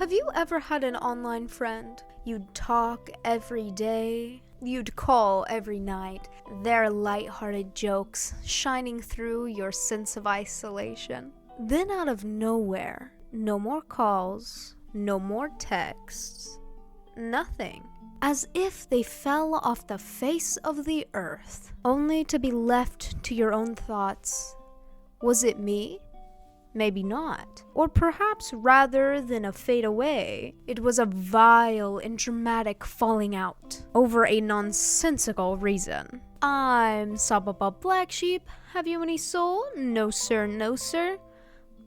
Have you ever had an online friend? You'd talk every day, you'd call every night, their lighthearted jokes shining through your sense of isolation. Then out of nowhere, no more calls, no more texts, nothing. As if they fell off the face of the earth, only to be left to your own thoughts. Was it me? Maybe not. Or perhaps rather than a fade away, it was a vile and dramatic falling out over a nonsensical reason. I'm Sababa Black Sheep. Have you any soul? No sir, no sir.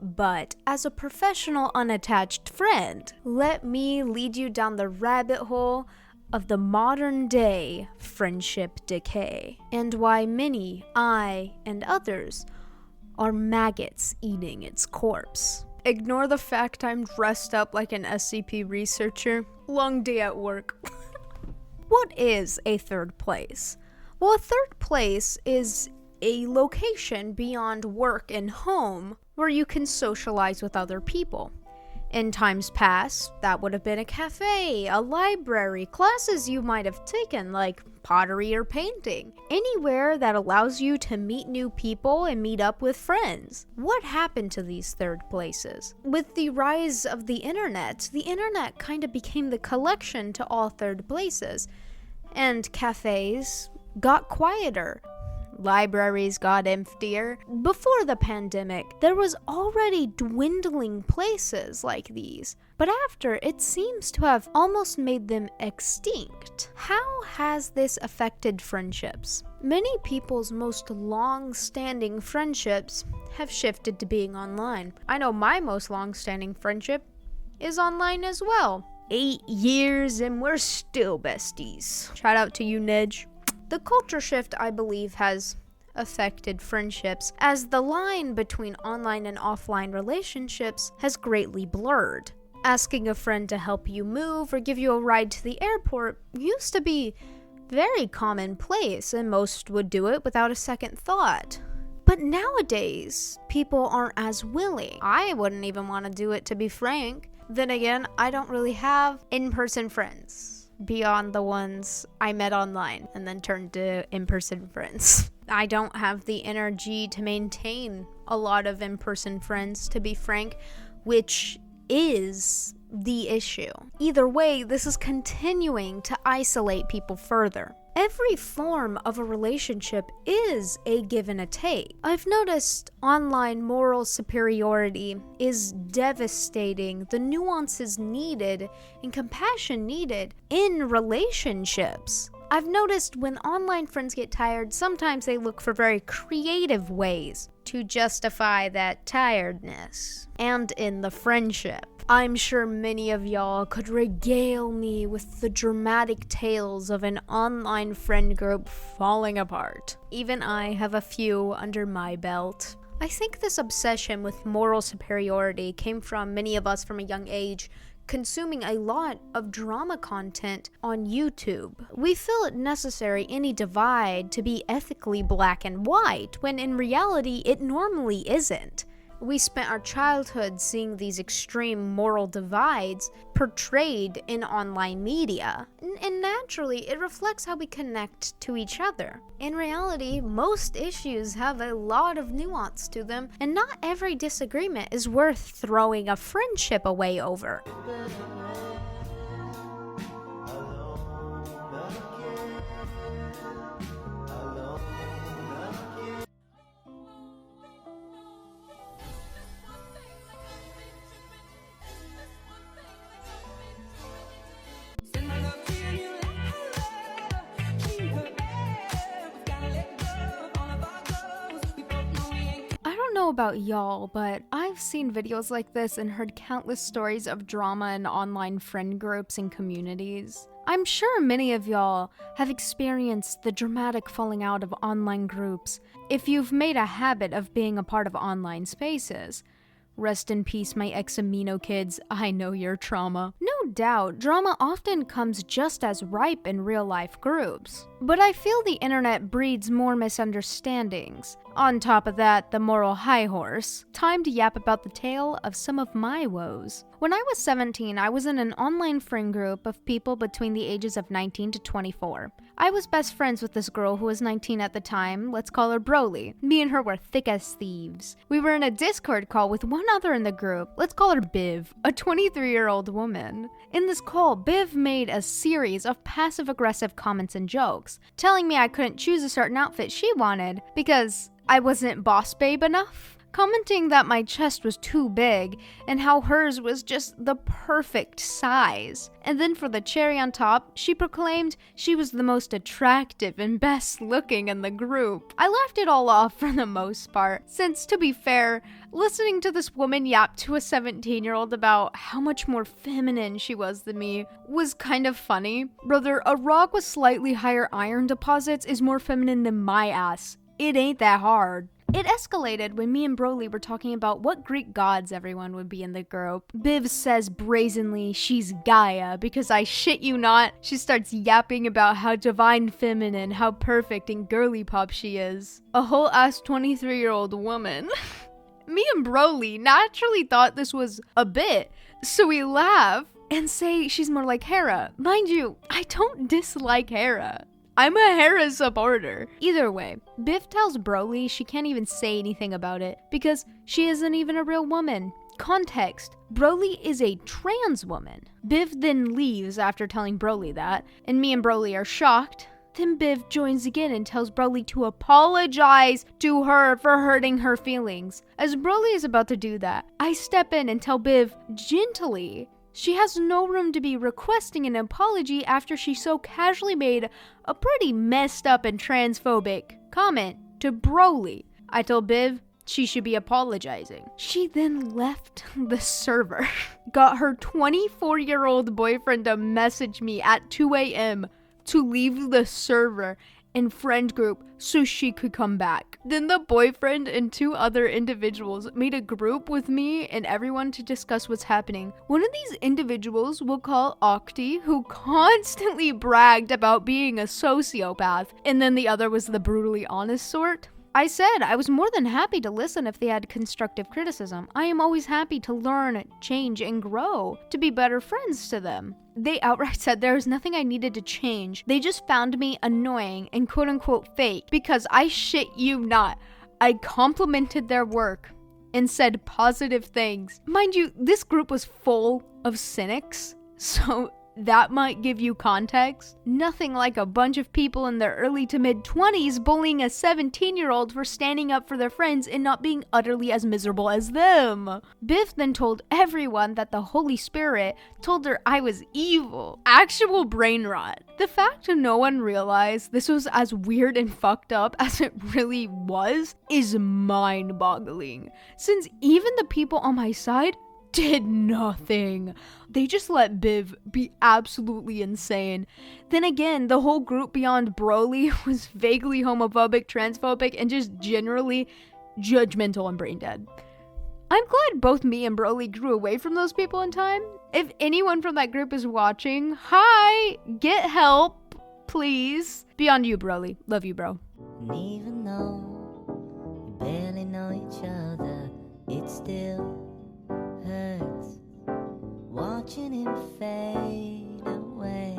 But as a professional unattached friend, let me lead you down the rabbit hole of the modern day friendship decay, and why many, I and others, are maggots eating its corpse. Ignore the fact I'm dressed up like an SCP researcher. Long day at work. What is a third place? Well, a third place is a location beyond work and home where you can socialize with other people. In times past, that would have been a cafe, a library, classes you might have taken like pottery or painting. Anywhere that allows you to meet new people and meet up with friends. What happened to these third places? With the rise of the internet kind of became the collection to all third places. And cafes got quieter. Libraries got emptier. Before the pandemic, there was already dwindling places like these, but after, it seems to have almost made them extinct. How has this affected friendships? Many people's most long-standing friendships have shifted to being online. I know my most long-standing friendship is online as well. 8 years and we're still besties. Shout out to you, Nidge. The culture shift, I believe, has affected friendships, as the line between online and offline relationships has greatly blurred. Asking a friend to help you move or give you a ride to the airport used to be very commonplace, and most would do it without a second thought. But nowadays, people aren't as willing. I wouldn't even want to do it, to be frank. Then again, I don't really have in-person friends beyond the ones I met online and then turned to in-person friends. I don't have the energy to maintain a lot of in-person friends, to be frank, which is the issue. Either way, this is continuing to isolate people further. Every form of a relationship is a give and a take. I've noticed online moral superiority is devastating the nuances needed and compassion needed in relationships. I've noticed when online friends get tired, sometimes they look for very creative ways to justify that tiredness. And in the friendship, I'm sure many of y'all could regale me with the dramatic tales of an online friend group falling apart. Even I have a few under my belt. I think this obsession with moral superiority came from many of us from a young age consuming a lot of drama content on YouTube. We feel it necessary any divide to be ethically black and white, when in reality it normally isn't. We spent our childhood seeing these extreme moral divides portrayed in online media, and naturally it reflects how we connect to each other. In reality, most issues have a lot of nuance to them, and not every disagreement is worth throwing a friendship away over. About y'all, but I've seen videos like this and heard countless stories of drama in online friend groups and communities. I'm sure many of y'all have experienced the dramatic falling out of online groups if you've made a habit of being a part of online spaces. Rest in peace, my ex-amino kids, I know your trauma. No doubt, drama often comes just as ripe in real-life groups. But I feel the internet breeds more misunderstandings. On top of that, the moral high horse. Time to yap about the tale of some of my woes. When I was 17, I was in an online friend group of people between the ages of 19 to 24. I was best friends with this girl who was 19 at the time. Let's call her Broly. Me and her were thick as thieves. We were in a Discord call with one other in the group. Let's call her Biv, a 23-year-old woman. In this call, Biv made a series of passive-aggressive comments and jokes, telling me I couldn't choose a certain outfit she wanted because I wasn't boss babe enough. Commenting that my chest was too big and how hers was just the perfect size. And then for the cherry on top, she proclaimed she was the most attractive and best looking in the group. I laughed it all off for the most part, since to be fair, listening to this woman yap to a 17-year-old about how much more feminine she was than me was kind of funny. Brother, a rock with slightly higher iron deposits is more feminine than my ass. It ain't that hard. It escalated when me and Broly were talking about what Greek gods everyone would be in the group. Biv says brazenly she's Gaia because I shit you not, she starts yapping about how divine feminine, how perfect and girly pop she is. A whole ass 23-year-old woman. Me and Broly naturally thought this was a bit, so we laugh and say she's more like Hera. Mind you, I don't dislike Hera. I'm a Hera supporter. Either way, Biv tells Broly she can't even say anything about it because she isn't even a real woman. Context: Broly is a trans woman. Biv then leaves after telling Broly that, and me and Broly are shocked. Then Biv joins again and tells Broly to apologize to her for hurting her feelings. As Broly is about to do that, I step in and tell Biv gently she has no room to be requesting an apology after she so casually made a pretty messed up and transphobic comment to Broly. I told Biv she should be apologizing. She then left the server, got her 24-year-old boyfriend to message me at 2 a.m. to leave the server and friend group so she could come back. Then the boyfriend and two other individuals made a group with me and everyone to discuss what's happening. One of these individuals we'll call Octi, who constantly bragged about being a sociopath, and then the other was the brutally honest sort. I said I was more than happy to listen if they had constructive criticism. I am always happy to learn, change, and grow to be better friends to them. They outright said there was nothing I needed to change. They just found me annoying and quote-unquote fake because I shit you not. I complimented their work and said positive things. Mind you, this group was full of cynics, so that might give you context. Nothing like a bunch of people in their early to mid-20s bullying a 17-year-old for standing up for their friends and not being utterly as miserable as them. Biff then told everyone that the Holy Spirit told her I was evil. Actual brain rot. The fact that no one realized this was as weird and fucked up as it really was is mind-boggling, since even the people on my side did nothing. They just let Biv be absolutely insane. Then again, the whole group beyond Broly was vaguely homophobic, transphobic, and just generally judgmental and brain dead. I'm glad both me and Broly grew away from those people in time. If anyone from that group is watching, hi, get help, please. Beyond you, Broly. Love you, bro. And even though we barely know each other, it still hurts watching him fade away.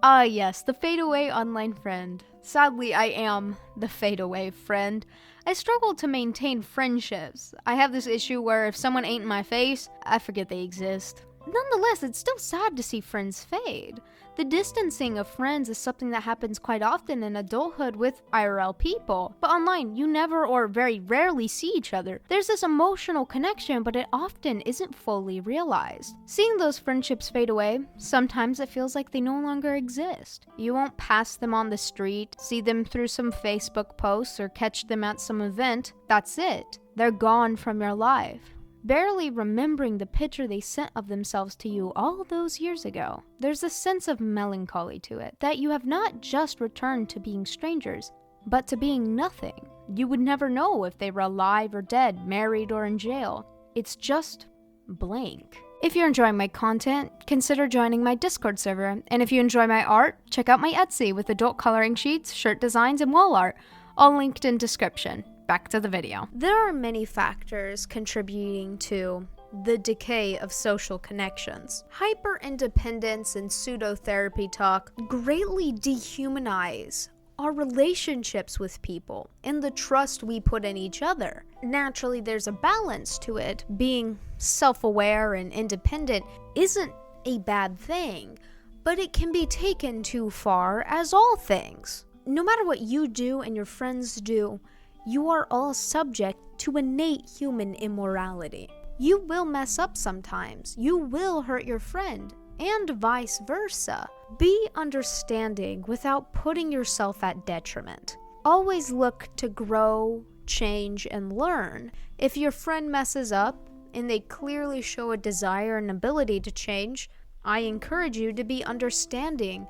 Ah yes, the fade away online friend. Sadly, I am the fade away friend. I struggle to maintain friendships. I have this issue where if someone ain't in my face, I forget they exist. Nonetheless, it's still sad to see friends fade. The distancing of friends is something that happens quite often in adulthood with IRL people. But online, you never or very rarely see each other. There's this emotional connection, but it often isn't fully realized. Seeing those friendships fade away, sometimes it feels like they no longer exist. You won't pass them on the street, see them through some Facebook posts, or catch them at some event. That's it. They're gone from your life, barely remembering the picture they sent of themselves to you all those years ago. There's a sense of melancholy to it, that you have not just returned to being strangers, but to being nothing. You would never know if they were alive or dead, married or in jail. It's just blank. If you're enjoying my content, consider joining my Discord server, and if you enjoy my art, check out my Etsy with adult coloring sheets, shirt designs, and wall art, all linked in description. back to the video. There are many factors contributing to the decay of social connections. Hyper-independence and pseudo-therapy talk greatly dehumanize our relationships with people and the trust we put in each other. Naturally, there's a balance to it. Being self-aware and independent isn't a bad thing, but it can be taken too far, as all things. No matter what you do and your friends do, you are all subject to innate human immorality. You will mess up sometimes. You will hurt your friend, and vice versa. Be understanding without putting yourself at detriment. Always look to grow, change, and learn. If your friend messes up and they clearly show a desire and ability to change, I encourage you to be understanding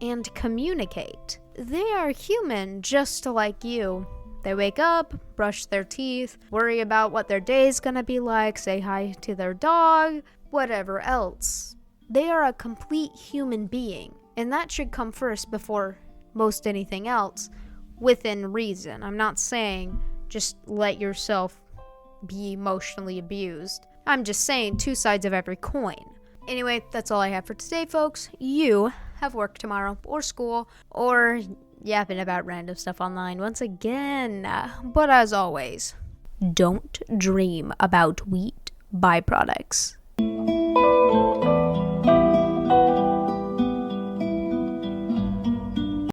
and communicate. They are human just like you. They wake up, brush their teeth, worry about what their day's gonna be like, say hi to their dog, whatever else. They are a complete human being, and that should come first before most anything else, within reason. I'm not saying just let yourself be emotionally abused. I'm just saying two sides of every coin. Anyway, that's all I have for today, folks. You have work tomorrow, or school, or yapping about random stuff online once again. But as always, don't dream about wheat byproducts.